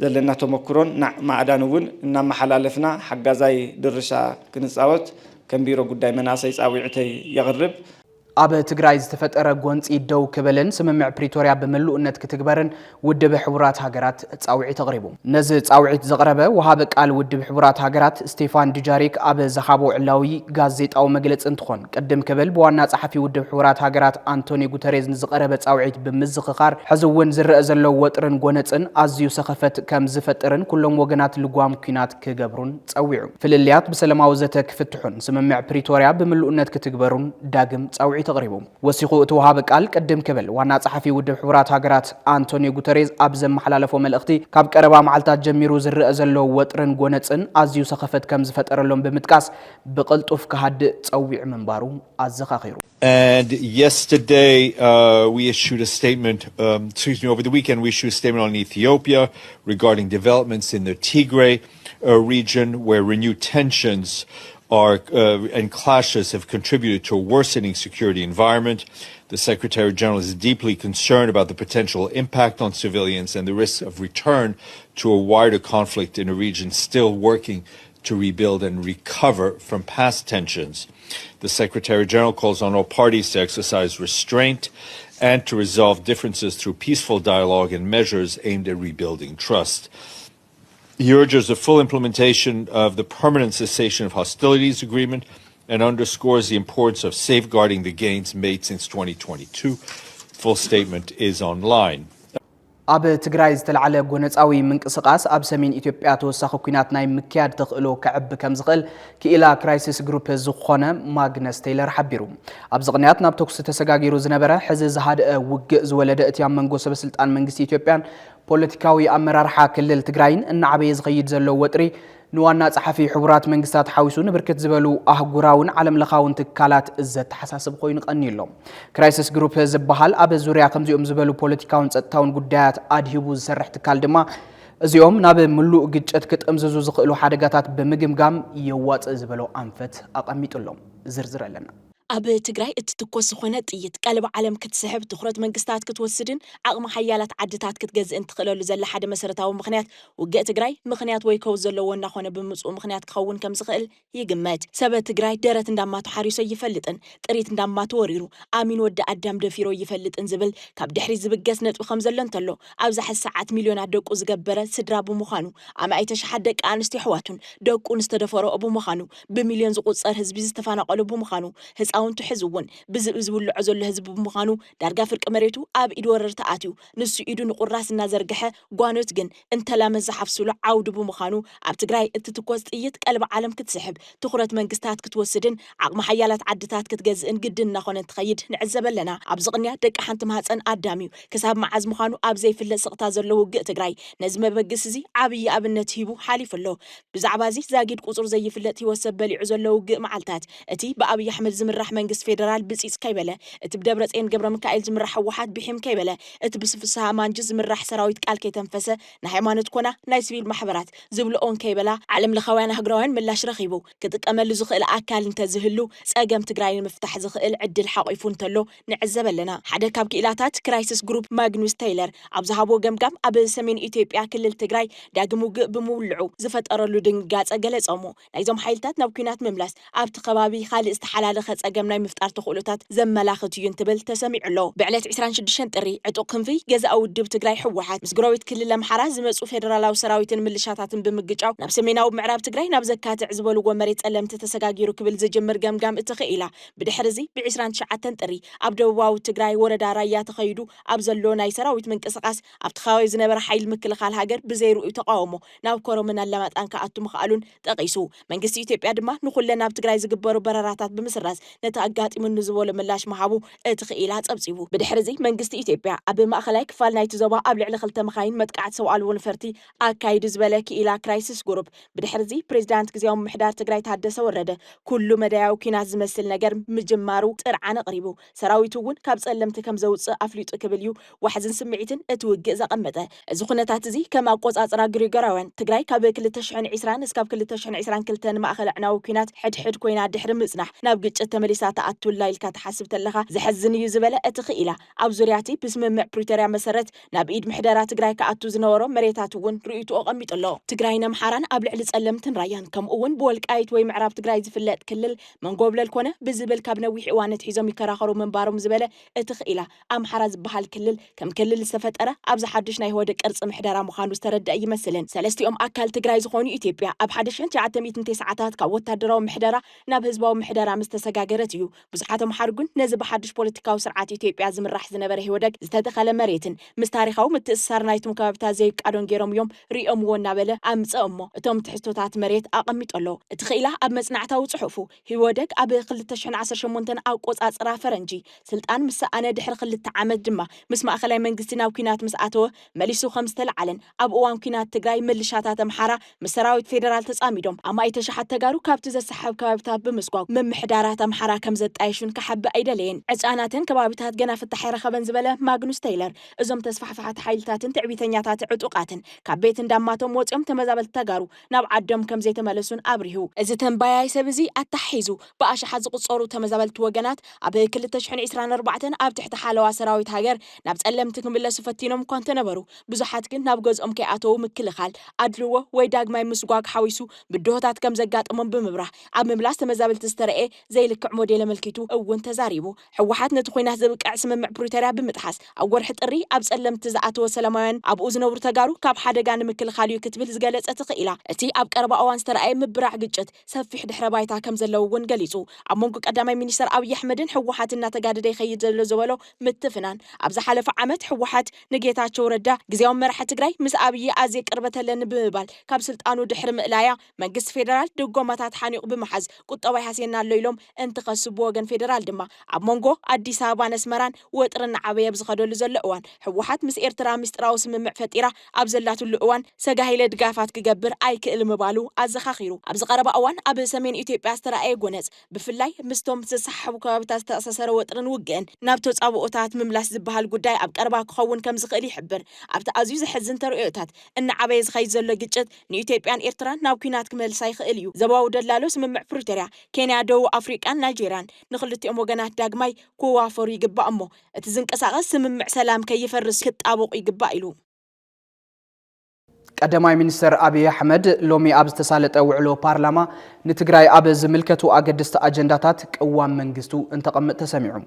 زلنا تمكرون مع دانون إنما محلالفنا حق زي درشة كنساوت كم بيرو قدام مناسيس أو يعتي يغرب ኣብ ትግራይ ዝተፈጠረ ጎንፂ ደው ክበልን ስምምዕ ፕሪቶሪያ በመልኡነት ክትግበርን ውድብ ሕቡራት ሃገራት ጻውዒት ተቕሪቡ ነዚ ጻውዒት ዘቕረበ ወሃበ ቃል ውድብ ሕቡራት ሃገራት ስቴፋን ዱጃሪክ ኣብ ዘኻቦ ዕላዊ ጋዜጣዊ መግለጺ እንትኾን ቅድም ክብል በዋና ጸሓፊ ውድብ ሕቡራት ሃገራት አንቶኒ ጉተሬዝ ንዝቐረበ ጻውዒት ብምዝኽኻር ሕዚ እውን ዝረአ ዘሎ ወጥርን ጎነፅን ኣዝዩ ሰኸፈት ከም ዝፈጥርን ኩሎም ወገናት ልጓም ኩናት ክገብሩን ጸዊዑ ፍልልያት ብሰላማዊ ዘተ ክፍትሑን ስምምዕ ፕሪቶሪያ በመልኡነት ክትግበሩን ዳግም ጻውዒት تقريبا وثيقو توهاب قال قدم كبل وانا صحفي ودب حوارات هاجرات انتوني غوتريز ابزم محلالفو ملختي كاب قربا معلتات جميرو زرق زلو وطرن غونصن ازيو سخفت كم زفطرلهم بمتقاس بقلطف كحد تصويع منبارو ازخاخيرو. And yesterday we issued a statement, over the weekend we issued a statement on Ethiopia regarding developments in the Tigray region where renewed tensions and clashes have contributed to a worsening security environment. The Secretary General is deeply concerned about the potential impact on civilians and the risk of return to a wider conflict in a region still working to rebuild and recover from past tensions. The Secretary General calls on all parties to exercise restraint and to resolve differences through peaceful dialogue and measures aimed at rebuilding trust. He urges the full implementation of the permanent cessation of hostilities agreement and underscores the importance of safeguarding the gains made since 2022. Full statement is online. ኣብ ትግራይ ዝተልዓለ ጎነፃዊ ምንቅስቃስ ኣብ ሰሜን ኢትዮጵያ ተወሳኺ ኩናት ናይ ምክያድ ተኽእሎ ከዕብ ከም ዝኽእል ክኢላ ክራይሲስ ግሩፕ ዝኾነ ማግነስ ቴይለር ሓቢሩ ኣብ ዝቕንያት ናብ ተኩስ ተሰጋጊሩ ዝነበረ ሕዚ ዝሃደአ ውግእ ዝወለደ እቲ ኣብ መንጎ ሰበስልጣን መንግስቲ ኢትዮጵያን ፖለቲካዊ ኣመራርሓ ክልል ትግራይን እናዓበየ ዝኸይድ ዘሎ ወጥሪ ንዋና ጸሓፊ ሕቡራት መንግስታት ሓዊሱ ንብርክት ዝበሉ ኣህጉራውን ዓለም ለኻውን ትካላት ዘተሓሳስብ ኮይኑ ቀኒሎም ክራይሲስ ግሩፕ ዝበሃል ኣብ ዙርያ ከምዚኦም ዝበሉ ፖለቲካውን ጸጥታውን ጉዳያት ኣድሂቡ ዝሰርሕ ትካል ድማ እዚኦም ናብ ምሉእ ግጭት ክጥምዝዙ ዝኽእሉ ሓደጋታት ብምግምጋም የዋጽእ ዝበሎ ኣንፈት ኣቐሚጡሎም ዝርዝር ኣለና ኣብ ትግራይ እትትኮስ ዝኾነ ጥይት ቀልብ ዓለም ክትስሕብ ትኹረት መንግስታት ክትወስድን ዓቕሚ ሓያላት ዓድታት ክትገዝእን ትኽእለሉ ዘላ ሓደ መሰረታዊ ምኽንያት ውግእ ትግራይ ምኽንያት ወይ ከው ዘለዎ እናኾነ ብምጽኡ ምኽንያት ክኸውን ከም ዝኽእል ይግመት ሰበ ትግራይ ደረት እንዳማቱ ሓሪሶ ይፈልጥን ጥሪት እንዳማቱ ወሪሩ ኣሚን ወዲ ኣዳም ደፊሮ ይፈልጥን ዝብል ካብ ድሕሪ ዝብገስ ነጥቢ ከም ዘሎ እንተሎ ኣብዛ ሰዓት ሚልዮናት ደቁ ዝገበረ ስድራ ብምዃኑ ኣማይ ተሽሓት ደቂ ኣንስትዮ ኣሕዋቱን ደቁ ንዝተደፈረኦ ብምዃኑ ብሚልዮን ዝቁጸር ህዝቢ ዝተፈናቀሉ ብምዃኑ ህፃውንቱ ሕዝውን ብዝብልዑ ዘሎ ህዝቢ ብምዃኑ ዳርጋ ፍርቂ መሬቱ ኣብ ኢድ ወረርቲ ኣትዩ ንሱ ኢዱ ንቁራስ እናዘርግሐ ጓኖት ግን እንተላመዝ ዝሓፍስሉ ዓውዱ ብምዃኑ ኣብ ትግራይ እትትኮስ ጥይት ቀልብ ዓለም ክትስሕብ ትኹረት መንግስታት ክትወስድን ዓቕሚ ሓያላት ዓድታት ክትገዝእን ግድን እናኾነ ትኸይድ ንዕዘብ ኣለና ኣብ ዝቕንያ ደቂ ሓንቲ ማህፀን ኣዳምዩ ክሳብ መዓዝ ምዃኑ ኣብ ዘይፍለጥ ስቕታ ዘሎ ውግእ ትግራይ ነዚ መበግስ እዚ ዓብይ ኣብነት ሂቡ ሓሊፉሎ ብዛዕባ እዚ ዛጊድ ቁፅሩ ዘይፍለጥ ህይወት ሰብ በሊዑ ዘሎ ውግእ መዓልታት እቲ ብኣብይ ኣሕመድ ዝምራሕ መንግስት ፌደራል ብጽጽ ከይበለ እቲ ብደብረጽዮን ገብረ ሚካኤል ዝምራሕ ሕወሓት ብሒም ከይበለ እቲ ብስፍስሃ ማንጅ ዝምራሕ ሰራዊት ቃል ከይተንፈሰ ንሃይማኖት ኮና ናይ ሲቪል ማሕበራት ዝብልኦን ከይበላ ዓለም ለኻውያን ሃገራውያን ምላሽ ረኺቡ ክጥቀመሉ ዝኽእል ኣካል እንተዝህሉ ጸገም ትግራይ ንምፍታሕ ዝኽእል ዕድል ሓቂፉ እንተሎ ንዕዘብ ኣለና ሓደ ካብ ክኢላታት ክራይሲስ ግሩፕ ማግኑስ ቴይለር ኣብ ዝሃቦ ገምጋም ኣብ ሰሜን ኢትዮጵያ ክልል ትግራይ ዳግም ውግእ ብምውልዑ ዝፈጠረሉ ድንጋጸ ገለጾሙ ናይዞም ሓይልታት ናብ ኩናት ምምላስ ኣብቲ ከባቢ ካልእ ዝተሓላለኸ ጸገም ናይ ምፍጣር ተኽእሎታት ዘመላኽት እዩ እንትብል ተሰሚዑ ኣሎ ብዕለት 26 ጥሪ ዕጡቕ ክንፊ ገዛኢ ውድብ ትግራይ ሕወሓት ምስ ጎረቤት ክልል ኣምሓራ ዝመጹ ፌደራላዊ ሰራዊትን ምልሻታትን ብምግጫው ናብ ሰሜናዊ ምዕራብ ትግራይ ናብ ዘካትዕ ዝበልዎ መሬት ጸለምቲ ተሰጋጊሩ ክብል ዝጅምር ገምጋም እትኽኢላ ብድሕሪዚ ብ29 ጥሪ ኣብ ደቡባዊ ትግራይ ወረዳ ራያ ተኸይዱ ኣብ ዘሎ ናይ ሰራዊት ምንቅስቓስ ኣብቲ ከባቢ ዝነበረ ሓይል ምክልኻል ሃገር ብዘይርኡ ተቃውሞ ናብ ኮረምን ኣላማጣን ከኣቱ ምኽኣሉን ጠቒሱ መንግስቲ ኢትዮጵያ ድማ ንኹለን ናብ ትግራይ ዝግበሩ በረራታት ብምስራዝ ነቲ ኣጋጢሙን ዝበሎ ምላሽ መሃቡ እትኽኢላ ጸብጺቡ ብድሕሪዚ መንግስቲ ኢትዮጵያ ኣብ ማእኸላይ ክፋል ናይቲ ዞባ ኣብ ልዕሊ 2 መኻይን መጥቃዕቲ ሰብኣልዎ ነፈርቲ ኣካይዱ ዝበለ ክኢላ ክራይሲስ ግሩፕ ብድሕሪዚ ፕሬዚዳንት ግዜያዊ ምምሕዳር ትግራይ ታደሰ ወረደ ኩሉ መዳያዊ ኩናት ዝመስል ነገር ምጅማሩ ጥርዓነ ቀሪቡ ሰራዊቱ እውን ካብ ጸለምቲ ከም ዘውፅእ ኣፍሊጡ ክብል እዩ ዋሕዝን ስምዒትን እቲ ውግእ ዘቐመጠ እዚ ኩነታት እዚ ከም ኣቆጻጽራ ግሪጎራውያን ትግራይ ካብ 2020 እስካብ 2022 ንማእኸል ዕናዊ ኩናት ሕድሕድ ኮይና ድሕሪ ምጽናሕ ናብ ግጭት ተመሊሳ ተኣትውላ ኢልካ ተሓስብ ተለኻ ዝሕዝን እዩ ዝበለ እቲ ክኢላ ኣብ ዙርያቲ ብስምምዕ ፕሪቶርያ መሰረት ናብ ኢድ ምሕደራ ትግራይ ከኣቱ ዝነበሮ መሬታት እውን ርእይቱ ኣቐሚጡ ኣሎ ትግራይን ኣምሓራን ኣብ ልዕሊ ጸለምትን ራያን ከምኡ እውን ብወልቃይት ወይ ምዕራብ ትግራይ ዝፍለጥ ክልል መንጎብለል ኮነ ብዝብል ካብ ነዊሕ እዋነት ሒዞም ይከራኸሩ ምንባሮም ዝበለ እቲ ክኢላ ኣምሓራ ዝበሃል ክልል ከም ክልል ዝተፈጠረ ኣብ ዝሓድሽ ናይ ወደ ቅርጽ ምሕደራ ምዃኑ ዝተረድአ ይመስልን ሰለስቲኦም ኣካል ትግራይ ዝኾኑ ኢትዮጵያ ኣብ 1900 ሰዓታት ካብ ወታደራዊ ምሕደራ ናብ ህዝባዊ ምሕደራ ምስ ተሰጋገረት እዩ ብዙሓት ኣምሓር ግን ነዚ ብሓድሽ ፖለቲካዊ ስርዓት ኢትዮጵያ ዝምራሕ ዝነበረ ህወደግ ዝተተኸለ መሬትን ምስ ታሪኻዊ ምትእስሳር ናይቶም ከባቢታት ዘይቃዶን ገይሮም እዮም ሪኦምዎ እናበለ ኣምፀ እሞ እቶም ትሕዝቶታት መሬት ኣቐሚጦሎ እቲ ክኢላ ኣብ መጽናዕታዊ ጽሑፉ ህወደግ ኣብ 2018 ኣቆጻጽራ ፈረንጂ ስልጣን ምስኣነ ድሕሪ 2 ዓመት ድማ ምስ ማእኸላይ መንግስቲ ናብ ኩናት ምስ ኣተወ መሊሱ ከም ዝተለዓለን ኣብ እዋን ኩናት ትግራይ ምልሻታት ኣምሓራ ምስ ሰራዊት ፌደራል ተጻሚዶም ኣማይ ተሻሓት ተጋሩ ካብቲ ዘሰሓብ ከባቢታት ብምስጓግ ምምሕዳራት ኣምሓራ ከም ዘጣይሹን ክሓቢ ኣይደለየን ዕጫናትን ከባቢታት ገና ፍታሕ ይረኸበን ዝበለ ማግኑስ ቴይለር እዞም ተስፋሕፋሓት ሓይልታትን ትዕቢተኛታት ዕጡቃትን ካብ ቤት እንዳማቶም ወፂኦም ተመዛበልቲ ተጋሩ ናብ ዓዶም ከም ዘይተመለሱን አብሪሁ እዚ ተንባያይ ሰብ እዚ ኣታሒዙ ብኣሽሓት ዝቁጸሩ ተመዛበልቲ ወገናት ኣብ 2024 ኣብ ትሕቲ ሓለዋ ሰራዊት ሃገር ናብ ጸለምቲ ክምለሱ ፈቲኖም እኳ እንተነበሩ ብዙሓት ግን ናብ ገዝኦም ከይኣተው ምክልኻል ኣድልዎ ወይ ዳግማይ ምስጓግ ሓዊሱ ብድሆታት ከም ዘጋጥሞም ብምብራህ ኣብ ምምላስ ተመዛበልቲ ዝተረኤ ዘይልክዕ ሞዴል መልኪቱ እውን ተዛሪቡ ሕወሓት ነቲ ኩናት ዘብቅዕ ስምምዕ ፕሪቶርያ ብምጥሓስ ኣብ ወርሒ ጥሪ ኣብ ጸለምቲ ዝኣተወ ሰላማውያን ኣብኡ ዝነብሩ ተጋሩ ካብ ሓደጋ ንምክልኻል እዩ ክትብል ዝገለጸት ክኢላ እቲ ኣብ ቀረባ እዋን ዝተረኣየ ምብራዕ ግጭት ሰፊሕ ድሕረ ባይታ ከም ዘለዎ እውን ገሊጹ ኣብ መንጎ ቀዳማይ ሚኒስተር ኣብይ ኣሕመድን ሕወሓት እናተጋደደ ይኸይድ ዘሎ ዝበሎ ምትፍናን ኣብ ዝሓለፈ ዓመት ሕወሓት ንጌታቸው ረዳ ግዜያዊ መራሒ ትግራይ ምስ ኣብይ ኣዝየ ቅርበት ኣለኒ ብምባል ካብ ስልጣኑ ድሕሪ ምእላያ መንግስቲ ፌደራል ድጎማታት ሓኒቑ ብምሓዝ ቁጠባ ይሃስየና ኣሎ ኢሎም እንትኸስቡ ወገን ፌደራል ድማ ኣብ መንጎ ኣዲስ ኣበባን ኣስመራን ወጥርን ዓበየ ብዝኸደሉ ዘሎ እዋን ሕወሓት ምስ ኤርትራ ምስጢራዊ ስምምዕ ፈጢራ ኣብ ዘላትሉ እዋን ሰጋሂለ ድጋፋት ክገብር ኣይክእል ምባሉ ኣዘኻኺሩ ኣብ ዝቐረባ እዋን ኣብ ሰሜን ኢትዮጵያ ዝተረኣየ ጎነፅ ብፍላይ ምስቶም ዝሰሓቡ ከባቢታት ዝተኣሳሰረ ወጥርን ውግእን ናብ ተጻብኦታት ምምላስ ዝበሃል ጉዳይ ኣብ ቀረባ ክኸውን ከም ዝኽእል ይሕብር ኣብቲ ኣዝዩ ዝሕዝን ተርእዮታት እናዓበየ ዝኸይድ ዘሎ ግጭት ንኢትዮጵያን ኤርትራን ናብ ኩናት ክመልሳ ይኽእል እዩ ዘባው ደላሎ ስምምዕ ፕሪቶርያ ኬንያ ደቡብ ኣፍሪቃን ናይጀርያን ንኽልቲኦም ወገናት ዳግማይ ክዋፈሩ ይግባእ እሞ እቲ ዝንቀሳቐስ ስምምዕ ሰላም ከይፈርስ ክጣበቑ ይግባእ ኢሉ ቀዳማይ ሚኒስተር ኣብይ ኣሕመድ ሎሚ ኣብ ዝተሳለጠ ውዕሎ ፓርላማ ንትግራይ ኣብ ዝምልከቱ ኣገደስቲ ኣጀንዳታት ቅዋም መንግስቱ እንተቐምጥ ተሰሚዑ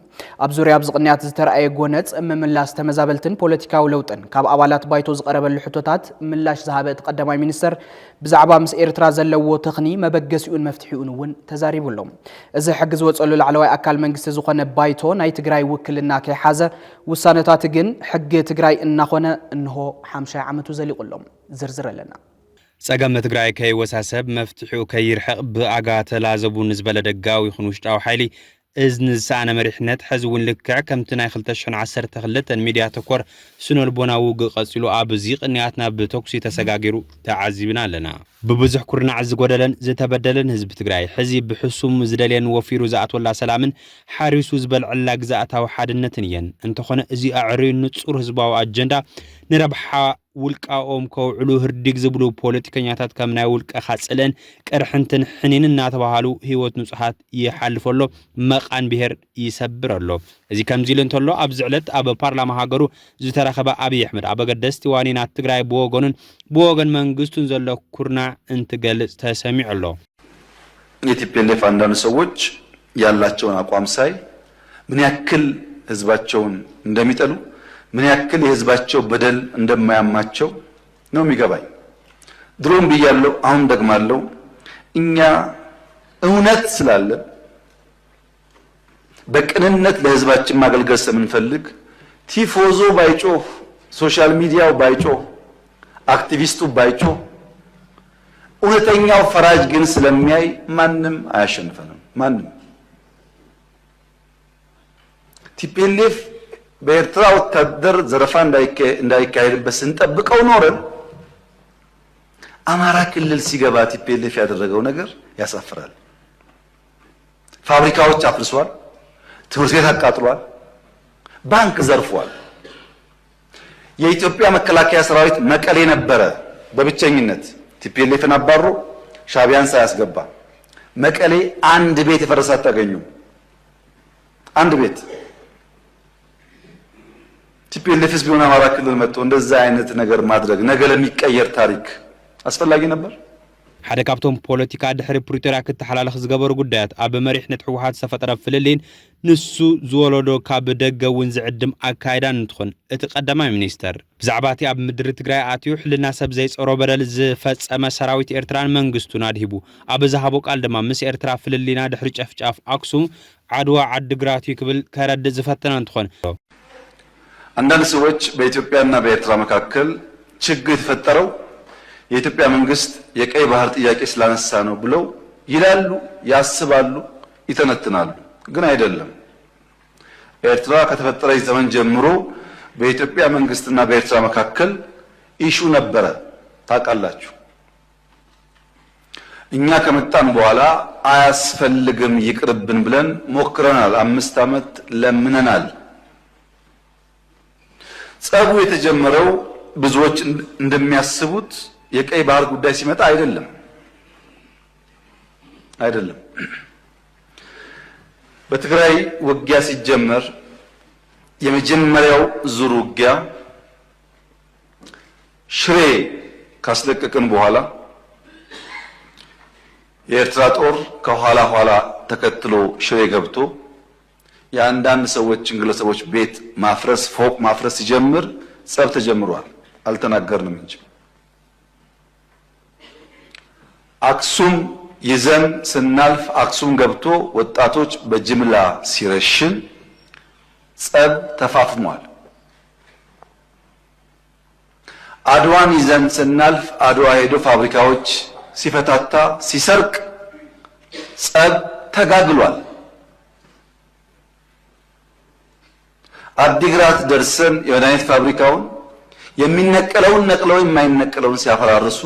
ኣብ ዙርያ ብዝቕንያት ዝተረኣየ ጎነፅ ምምላስ ተመዛበልትን ፖለቲካዊ ለውጥን ካብ ኣባላት ባይቶ ዝቐረበሉ ሕቶታት ምላሽ ዝሃበ እቲ ቀዳማይ ሚኒስተር ብዛዕባ ምስ ኤርትራ ዘለዎ ተኽኒ መበገሲኡን መፍትሒኡን እውን ተዛሪቡሎም እዚ ሕጊ ዝወፀሉ ላዕለዋይ ኣካል መንግስቲ ዝኾነ ባይቶ ናይ ትግራይ ውክልና ከይሓዘ ውሳነታት ግን ሕጊ ትግራይ እናኾነ እንሆ 50 ዓመቱ ዘሊቁሎም ዝርዝር ኣለና ጸገም ትግራይ ከይወሳሰብ መፍትሒኡ ከይርሕቕ ብኣጋ ተላዘቡ ንዝበለ ደጋዊ ይኹን ውሽጣዊ ሓይሊ እዝንሳነ መሪሕነት ሕዝውን ልክዕ ከምቲ ናይ 2012 ሚድያ ተኮር ስነልቦናዊ ውግእ ቀፂሉ ኣብዚ ቅንያትና ብተኩሲ ተሰጋጊሩ ተዓዚብና ኣለና ብብዙሕ ኩርናዕ ዝጎደለን ዝተበደለን ህዝቢ ትግራይ ሕዚ ብሕሱም ዝደልየን ወፊሩ ዝኣትወላ ሰላምን ሓሪሱ ዝበልዕላ ግዛእታዊ ሓድነትን እየን እንተኾነ እዚ ኣዕርዩ ንጹር ህዝባዊ ኣጀንዳ ንረብሓ ውልቃኦም ከውዕሉ ህርዲግ ዝብሉ ፖለቲከኛታት ከም ናይ ውልቀ ኻጽለን ቀርሕንትን ሕኒንን እናተባሃሉ ህይወት ንጹሓት ይሓልፈሎ መቃን ብሄር ይሰብረሎ እዚ ከምዚ ኢሉ እንተሎ ኣብ ዝዕለት ኣብ ፓርላማ ሃገሩ ዝተረኸበ አብይ አሕመድ ኣብ ገደስቲ ዋኒናት ትግራይ ብወገን መንግስቱን ዘሎ ኩርናዕ እንትገልጽ ተሰሚዑሎ የቲፒኤልኤፍ አንዳንድ ሰዎች ያላቸውን አቋም ሳይ ምን ያክል ህዝባቸውን እንደሚጠሉ ምን ያክል የህዝባቸው በደል እንደማያማቸው ነው የሚገባኝ ድሮም ብያለሁ አሁን ደግማለሁ እኛ እውነት ስላለ በቅንነት ለህዝባችን ማገልገል ስለምንፈልግ ቲፎዞ ባይጮህ ሶሻል ሚዲያው ባይጮህ አክቲቪስቱ ባይጮህ እውነተኛው ፈራጅ ግን ስለሚያይ ማንም አያሸንፈንም ማንም ቲፒኤልኤፍ በኤርትራ ወታደር ዘረፋ እንዳይካሄድበት ስንጠብቀው ኖረን አማራ ክልል ሲገባ ቲፒኤልኤፍ ያደረገው ነገር ያሳፍራል ፋብሪካዎች አፍርሷል ትምህርት ቤት አቃጥሏል ባንክ ዘርፏል የኢትዮጵያ መከላከያ ሰራዊት መቀሌ ነበረ በብቸኝነት ቲፒኤልኤፍን አባሮ ሻቢያን ሳያስገባ መቀሌ አንድ ቤት የፈረሰ አታገኙ አንድ ቤት ቲፒኤልኤፍስ ቢሆን አማራ ክልል መጥቶ እንደዛ አይነት ነገር ማድረግ ነገ ለሚቀየር ታሪክ አስፈላጊ ነበር ሓደ ካብቶም ፖለቲካ ድሕሪ ፕሪቶሪያ ክትሓላለኽ ዝገበሩ ጉዳያት ኣብ መሪሕነት ሕወሓት ዝተፈጠረ ፍልልይን ንሱ ዝወለዶ ካብ ደገ እውን ዝዕድም ኣካይዳን እንትኾን እቲ ቀዳማይ ሚኒስተር ብዛዕባ እቲ ኣብ ምድሪ ትግራይ ኣትዩ ሕልና ሰብ ዘይፀሮ በደል ዝፈጸመ ሰራዊት ኤርትራን መንግስቱን ኣድሂቡ ኣብ ዝሃቦ ቃል ድማ ምስ ኤርትራ ፍልሊና ድሕሪ ጨፍጫፍ አክሱም ዓድዋ ዓዲግራት ክብል ከረድእ ዝፈተነ እንትኾን አንዳንድ ሰዎች በኢትዮጵያና በኤርትራ መካከል ችግር የተፈጠረው የኢትዮጵያ መንግስት የቀይ ባህር ጥያቄ ስላነሳ ነው ብለው ይላሉ ያስባሉ ይተነትናሉ ግን አይደለም ኤርትራ ከተፈጠረ ዘመን ጀምሮ በኢትዮጵያ መንግስትና በኤርትራ መካከል ኢሹ ነበረ ታውቃላችሁ እኛ ከመጣን በኋላ አያስፈልግም ይቅርብን ብለን ሞክረናል 5 ዓመት ለምነናል ጸቡ የተጀመረው ብዙዎች እንደሚያስቡት የቀይ ባህር ጉዳይ ሲመጣ አይደለም በትግራይ ውጊያ ሲጀመር የመጀመሪያው ዙር ውጊያ ሽሬ ካስለቀቅን በኋላ የኤርትራ ጦር ከኋላ ተከትሎ ሽሬ ገብቶ የአንዳንድ ሰዎችን ግለሰቦች ቤት ማፍረስ ፎቅ ማፍረስ ሲጀምር ጸብ ተጀምሯል አልተናገርንም እንጂ አክሱም ይዘን ስናልፍ አክሱም ገብቶ ወጣቶች በጅምላ ሲረሽን ጸብ ተፋፍሟል አድዋን ይዘን ስናልፍ አድዋ ሄዶ ፋብሪካዎች ሲፈታታ ሲሰርቅ ጸብ ተጋግሏል አዲግራት ደርሰን የመድኃኒት ፋብሪካውን የሚነቀለውን ነቅለው የማይነቀለውን ሲያፈራርሱ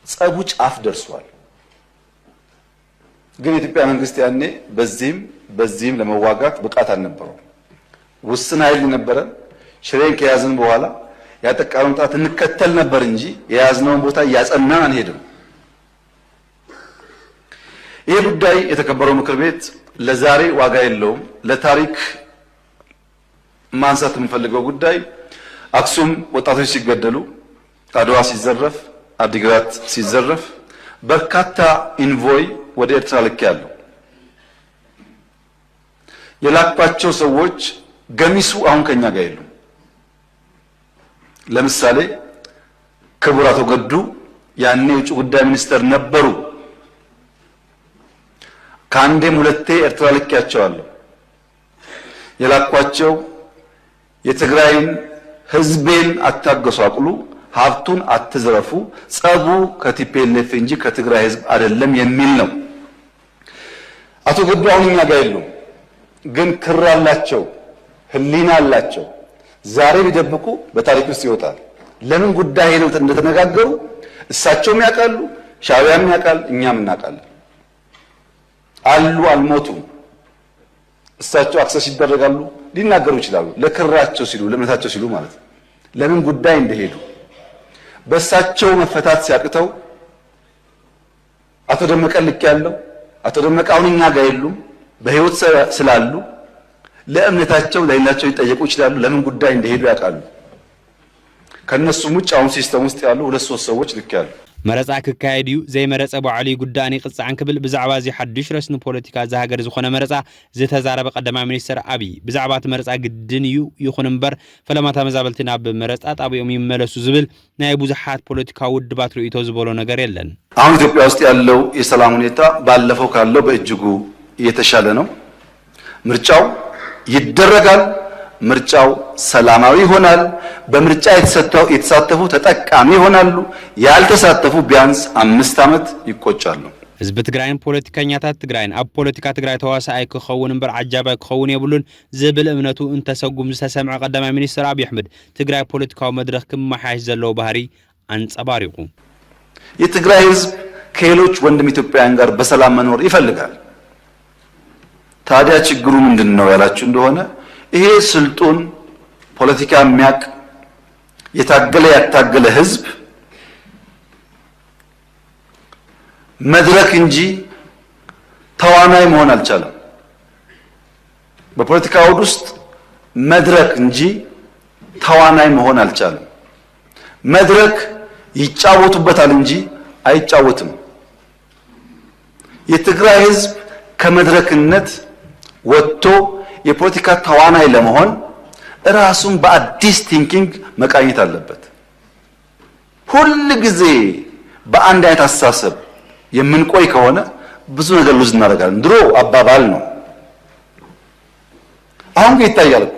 ጸቡ ጫፍ ደርሷል ግን የኢትዮጵያ መንግስት ያኔ በዚህም ለመዋጋት ብቃት አልነበረው ውስን ኃይል ነበረ ሽሬን ከያዝን በኋላ ያጠቃውን ጣት እንከተል ነበር እንጂ የያዝነውን ቦታ ያጸናን አንሄድም ይሄ ጉዳይ የተከበረው ምክር ቤት ለዛሬ ዋጋ የለውም ለታሪክ ማንሳት የምፈልገው ጉዳይ አክሱም ወጣቶች ሲገደሉ አድዋ ሲዘረፍ አዲግራት ሲዘረፍ በርካታ ኢንቮይ ወደ ኤርትራ ልከያሉ የላኳቸው ሰዎች ገሚሱ አሁን ከኛ ጋር የሉም ለምሳሌ ክቡር አቶ ገዱ ያኔ የውጭ ጉዳይ ሚኒስተር ነበሩ ካንዴም ሁለቴ ኤርትራ ልከያቸዋለሁ የላኳቸው የትግራይን ህዝቤን አታገሱ አቅሉ ሀብቱን አትዝረፉ ጸቡ ከቲፒኤልኤፍ እንጂ ከትግራይ ህዝብ አይደለም የሚል ነው አቶ ገዱ አሁን እኛ ጋር የሉም ግን ክር አላቸው፣ ህሊና አላቸው። ዛሬ ቢደብቁ በታሪክ ውስጥ ይወጣል። ለምን ጉዳይ ሄደው እንደተነጋገሩ እሳቸውም ያውቃሉ፣ ሻዕቢያም ያውቃል፣ እኛም እናውቃለን። አሉ አልሞቱም። እሳቸው አክሰስ ይደረጋሉ፣ ሊናገሩ ይችላሉ። ለክራቸው ሲሉ ለእምነታቸው ሲሉ ማለት ነው። ለምን ጉዳይ እንደሄዱ በእሳቸው መፈታት ሲያቅተው አቶ ደመቀ ልክ ያለው አቶ ደመቀ አሁን እኛ ጋር የሉም፣ በህይወት ስላሉ ለእምነታቸው ለሌላቸው ሊጠየቁ ይችላሉ። ለምን ጉዳይ እንደሄዱ ያውቃሉ። ከነሱም ውጭ አሁን ሲስተም ውስጥ ያሉ 2-3 ሰዎች ልክ ያሉ መረፃ ክካየድ እዩ ዘይመረፀ ባዕሉ ጉዳኒ ቅፅዓን ክብል ብዛዕባ እዚ ሓድሽ ረስኒ ፖለቲካ ዝሃገር ዝኾነ መረፃ ዝተዛረበ ቀዳማይ ሚኒስትር አብይ ብዛዕባ እቲ መረፃ ግድን እዩ ይኹን እምበር ፈለማታ መዛበልቲ ናብ መረፃ ጣቢኦም ይመለሱ ዝብል ናይ ብዙሓት ፖለቲካዊ ውድባት ርእይቶ ዝበሎ ነገር የለን። አሁን ኢትዮጵያ ውስጥ ያለው የሰላም ሁኔታ ባለፈው ካለው በእጅጉ የተሻለ ነው። ምርጫው ይደረጋል። ምርጫው ሰላማዊ ይሆናል። በምርጫ የተሳተፉ ተጠቃሚ ይሆናሉ። ያልተሳተፉ ቢያንስ 5 ዓመት ይቆጫሉ። ህዝቢ ትግራይን ፖለቲከኛታት ትግራይን ኣብ ፖለቲካ ትግራይ ተዋሳኣይ ክኸውን እምበር ዓጃባይ ክኸውን የብሉን ዝብል እምነቱ እንተሰጉም ዝተሰምዐ ቀዳማይ ሚኒስትር አብይ አሕመድ ትግራይ ፖለቲካዊ መድረክ ክመሓየሽ ዘለዎ ባህሪ አንጸባሪቁ። የትግራይ ህዝብ ከሌሎች ወንድም ኢትዮጵያውያን ጋር በሰላም መኖር ይፈልጋል። ታዲያ ችግሩ ምንድነው ያላችሁ እንደሆነ ይሄ ስልጡን ፖለቲካ የሚያቅ ያታገለ ህዝብ መድረክ እንጂ ተዋናይ መሆን አልቻለም። በፖለቲካ አውድ ውስጥ መድረክ እንጂ ተዋናይ መሆን አልቻለም። መድረክ ይጫወቱበታል እንጂ አይጫወትም። የትግራይ ህዝብ ከመድረክነት ወጥቶ የፖለቲካ ተዋናይ ለመሆን ራሱን በአዲስ ቲንኪንግ መቃኘት አለበት። ሁሉ ጊዜ በአንድ አይነት አስተሳሰብ የምንቆይ ከሆነ ብዙ ነገር ሉዝ እናደርጋለን። ድሮ አባባል ነው፣ አሁን ግን ይታያል እኮ።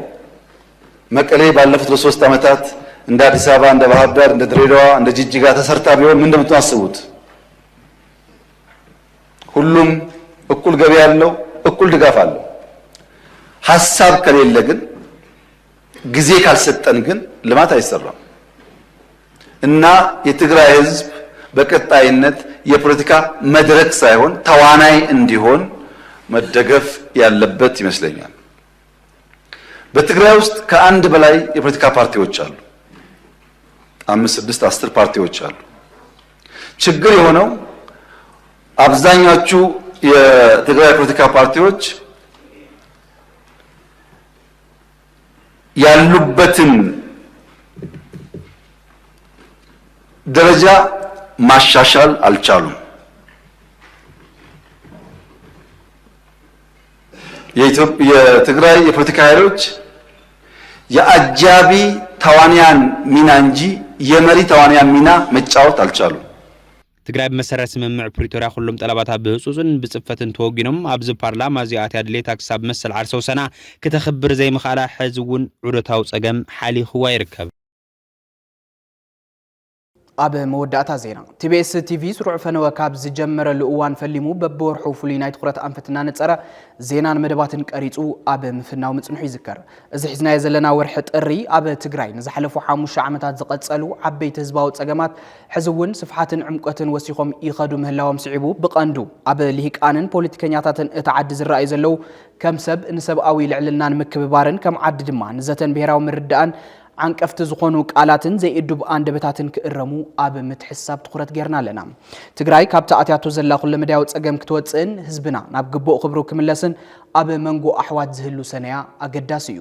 መቀሌ ባለፉት 3 ዓመታት እንደ አዲስ አበባ፣ እንደ ባህር ዳር፣ እንደ ድሬዳዋ፣ እንደ ጅጅጋ ተሰርታ ቢሆን ምን እንደምታስቡት? ሁሉም እኩል ገቢ ያለው እኩል ድጋፍ አለው። ሐሳብ ከሌለ ግን ጊዜ ካልሰጠን ግን ልማት አይሰራም። እና የትግራይ ህዝብ በቀጣይነት የፖለቲካ መድረክ ሳይሆን ተዋናይ እንዲሆን መደገፍ ያለበት ይመስለኛል። በትግራይ ውስጥ ከአንድ በላይ የፖለቲካ ፓርቲዎች አሉ። 5፣ 6፣ 10 ፓርቲዎች አሉ። ችግር የሆነው አብዛኛዎቹ የትግራይ ፖለቲካ ፓርቲዎች ያሉበትን ደረጃ ማሻሻል አልቻሉም። የትግራይ የፖለቲካ ኃይሎች የአጃቢ ተዋንያን ሚና እንጂ የመሪ ተዋንያን ሚና መጫወት አልቻሉም። ትግራይ በመሰረት ስምምዕ ፕሪቶሪያ ሁሉም ጠለባታት ብህጹጽን ብጽፈትን ተወጊኖም ኣብዚ ፓርላማ እዚኣት ያድሌታ ክሳብ መሰል ዓርሰው ሰና ከተኽብር ዘይምኽኣላ ሕዚ እውን ዑደታዊ ጸገም ሓሊኽዋ ይርከብ። ኣብ መወዳእታ ዜና ቲቢኤስ ቲቪ ስሩዕ ፈነወ ካብ ዝጀመረሉ እዋን ፈሊሙ በብወርሑ ፍሉይ ናይ ትኩረት ኣንፈትና ነፀረ ዜናን መደባትን ቀሪጹ ኣብ ምፍናው ምጽንሑ ይዝከር። እዚ ሒዝናዮ ዘለና ወርሒ ጥሪ ኣብ ትግራይ ንዝሓለፉ 5 ዓመታት ዝቐጸሉ ዓበይቲ ህዝባዊ ጸገማት ሕዚ እውን ስፍሓትን ዕምቆትን ወሲኾም ይኸዱ ምህላዎም ስዒቡ ብቐንዱ ኣብ ልሂቃንን ፖለቲከኛታትን እቲ ዓዲ ዝረኣዩ ዘለው ከም ሰብ ንሰብኣዊ ልዕልናን ምክብባርን ከም ዓዲ ድማ ንዘተን ብሄራዊ ምርዳእን عنكفت زخونو قالاتن زي ادوب አንደበታትን ክእረሙ ኣብ ምትሕሳብ ትኩረት ጌርና ኣለና ትግራይ ካብ ተኣትያቱ ዘላ ኩሉ መዳያው ጸገም ክትወጽን ህዝብና ናብ ግቦእ ክብሩ ክምለስን ኣብ መንጎ ኣሕዋት ዝህሉ ሰነያ ኣገዳሲ እዩ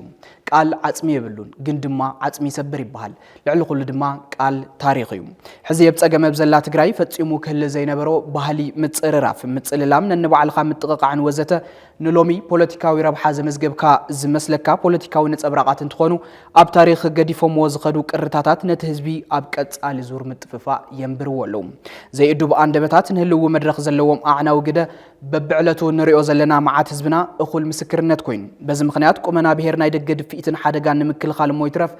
ቃል ዓጽሚ ይብሉን ግን ድማ ዓጽሚ ይሰብር ይባሃል ልዕሊ ኩሉ ድማ ቃል ታሪኽ እዩ ሕዚ የብጸገም ዘላ ትግራይ ፈጽሙ ክህል ዘይነበሮ ባህሊ ምጽርራፍ ምጽልላም ነንባዕልኻ ምጥቕቃዕን ወዘተ ንሎሚ ፖለቲካዊ ረብሓ ዘመዝገብካ ዝመስለካ ፖለቲካዊ ነጸብራቃት እንትኾኑ ኣብ ታሪኽ ገዲፎም ወዝኸዱ ቅርታታት ነቲ ህዝቢ ኣብ ቀጻሊ ዙር ምጥፍፋ የንብርዎ ኣለዉ ዘይእዱብ አንደበታት ንህልው መድረኽ ዘለዎም ኣዕናዊ ግደ በብዕለቱ ንሪኦ ዘለና መዓት ህዝብና እኹል ምስክርነት ኮይኑ በዚ ምኽንያት ቁመና ብሄር ናይ ደገ ድፊት ውጽኢትን ሓደጋን ንምክልኻል ሞይትረፍ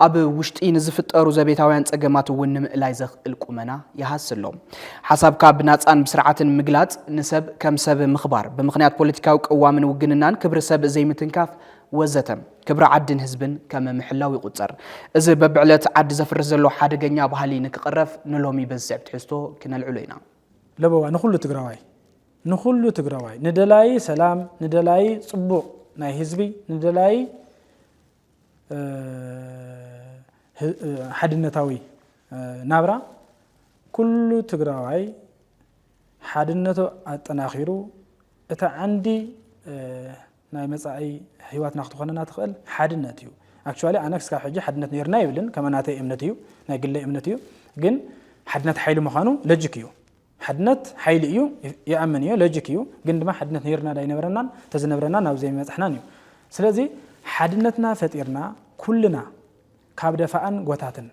ኣብ ውሽጢ ንዝፍጠሩ ዘቤታውያን ጸገማት እውን ንምእላይ ዘኽእል ቁመና ይሃስሎም ሓሳብካ ብናጻን ብስርዓትን ምግላጽ ንሰብ ከም ሰብ ምኽባር ብምኽንያት ፖለቲካዊ ቅዋምን ውግንናን ክብሪ ሰብ ዘይምትንካፍ ወዘተም ክብሪ ዓድን ህዝብን ከም ምሕላው ይቁጸር እዚ በብዕለት ዓዲ ዘፍርስ ዘሎ ሓደገኛ ባህሊ ንክቐረፍ ንሎሚ በዝዕ ትሕዝቶ ክነልዕሉ ኢና ለበዋ ንኹሉ ትግራዋይ ንደላይ ሰላም ንደላይ ጽቡቕ ናይ ህዝቢ ንደላይ ሓድነታዊ ናብራ ኩሉ ትግራዋይ ሓድነቱ አጠናኺሩ እታ ዓንዲ ናይ መጻኢ ህይወትና ክትኾነና ትኽእል ሓድነት እዩ actually ኣነ ክሳብ ሕጂ ሓድነት ነርና ይብልን ከመናተይ እምነት እዩ ናይ ግለ እምነት እዩ ግን ሓድነት ሓይሊ ምዃኑ ሎጂክ እዩ ሓድነት ሓይሊ እዩ ይኣምን እዩ ሎጂክ እዩ ግን ድማ ሓድነት ነርና ዳይነበረናን ተዝነበረና ናብ ዘይመጽሕናን እዩ ስለዚ ሓድነትና ፈጢርና ኩልና ካብ ደፋኣን ጎታትን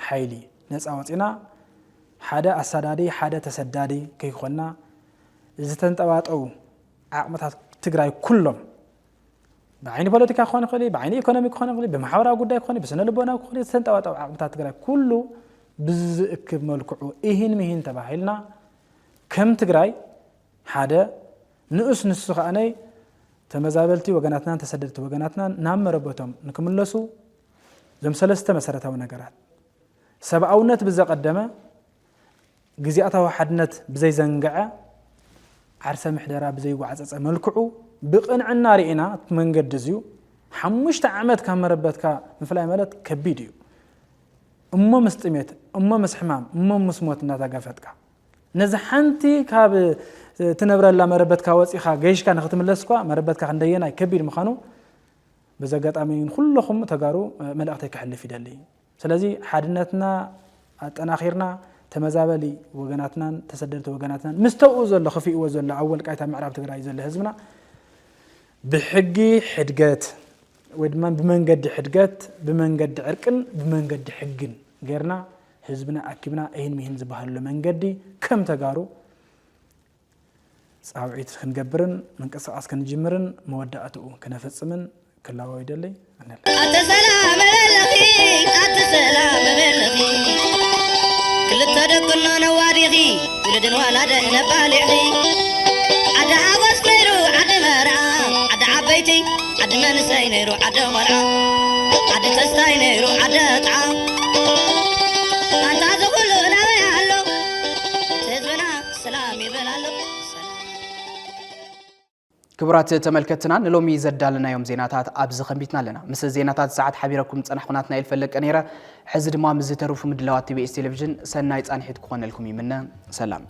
ሓይሊ ነፃ ወፂና ሓደ ኣሳዳዲ ሓደ ተሰዳዲ ከይኾንና ዝተንጠባጠው ዓቕምታት ትግራይ ኩሎም بعين بوليتيكا خوني خلي بعين إيكونوميك خوني خلي بمحاورة قداي خوني بسنة لبونا خوني سنتوات أو عقبات تجري كله بزكب ملكو إيهن مهين تبعيلنا كم تجري حدا نقص نسخ أنا تمزابلتي وجناتنا تسددت وجناتنا نعم ربطهم نكمل لسو زم سلسته مسرتها ونجارات سبعونات بزق قدمه جزيئتها وحدنت بزي زنقعة عرسة محدرة بزي وعزة ملكو بقنعنا رئينا تمنقد زيو حمشت عمد كان مربتك مفلاي مالت كبيديو أمم مستميت أمم مسحمام أمم مسموت نتاقفتك نزحنتي كاب تنبر الله مربتك واسيخا جيش كان ختم اللسكوا مربتك عندينا كبير مخانو بزقات أمين كلهم تقارو ملأتك حل في دلي سلازي حادنتنا أتناخيرنا تمزابلي وجناتنا تسدرت وجناتنا مستوؤز ولا خفي وز ولا أول كايتا معرب تقرأ زي هزمنا بحقي حدقات ودمان بمن قد حدقات بمن قد عرقن بمن قد حقن غيرنا حزبنا أكبنا أين مهن زبهر لمن قدي كم تقارو صعوعيت خنقبرن من قصاص كنجمرن مودعته كنفصمن كلا ويدلي أنا أتسلام بالخي أتسلام بالخي كل تدقنا نواريغي ولدن ولد نبالغي عد عبس نيرو عد مرعى عد عبيتي عد منسي نيرو عد مرعى عد تستاي نيرو عد طعام أنت تقول لا يعلو تزبنا سلام يبلالو كبرات تملكتنا نلومي زدالنا يوم زيناتات أبز خنبيتنا لنا مثل زيناتات ساعات حبيركم تنحقناتنا الفلك أنيرة حزد ما مزتروف مدلوات تي بي اس تلفزيون سنايت أنحيد كون لكم منا سلام